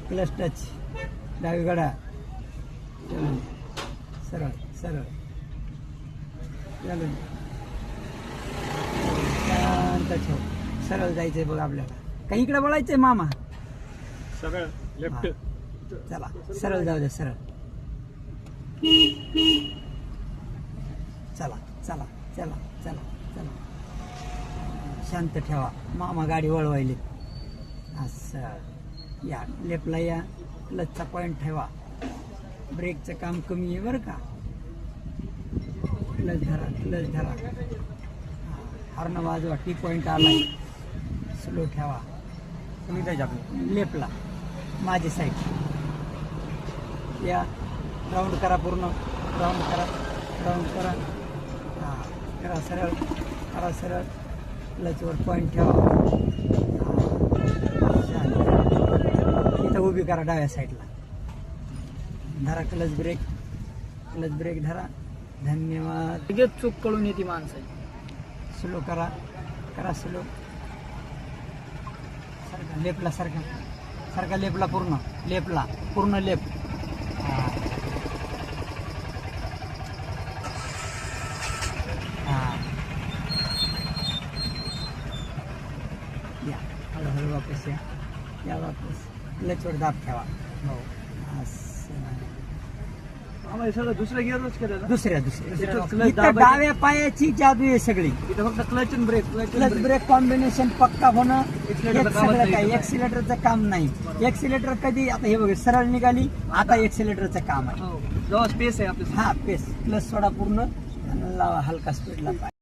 Clutch touch, डावी गडा, सरळ सरळ, चालू शांत ठेव. सरळ जायचंय बघ आपल्याला. काही इकडे बोलायचंय मामा? सरळ लेफ्ट. चला सरळ जाऊ दे, सरळ. चला चला चला चला चला. शांत ठेवा. मामा गाडी वळवायली. असं या लेफ्टला या. क्लचचा पॉइंट ठेवा. ब्रेकचं काम कमी आहे बरं का. क्लच धरा, क्लच धरा. हॉर्न वाजवा. टी पॉइंट आलाय. स्लो ठेवा. तुम्ही जायचे आपलं लेफ्टला माझी साईड. या राऊंड करा, पूर्ण राऊंड करा, राऊंड करा. हां करा सरळ, करा सरळ. क्लचवर पॉईंट ठेवा. इथं उभी करा डाव्या साईडला. धरा क्लच ब्रेक, क्लच ब्रेक धरा. धन्यवाद. लगेच चूक कळून येते माणसाची. स्लो करा, करा स्लो. सारखा लेफ्टला, सारखा सारखा लेफ्टला, पूर्ण लेफ्टला, पूर्ण लेफ्ट. हां हां या हळूहळू वापस या. या वापस. क्लचवर दाब ठेवा. हो असं. आम्हाला सगळं दुसऱ्या गिअरवरच केलं ना. दुसऱ्या दुसऱ्या दुसऱ्या clutch इथं दाबायचं. डाव्या पायाची जादू आहे सगळी. इथं फक्त क्लच आणि ब्रेक, क्लच ब्रेक कॉम्बिनेशन पक्का होणं Accelerator हेच चं कामच सगळं नाही काय. इथं. एक्सिलेटरचं काम नाही. एक्सिलेटर कधी आता हे बघ सरळ निघाली, आता एक्सिलेटरचं काम आहे. हो जेव्हा स्पेस आहे आपल्या हा पेस प्लस सोडा पूर्ण आणि लावा हलका स्पीडला पाय.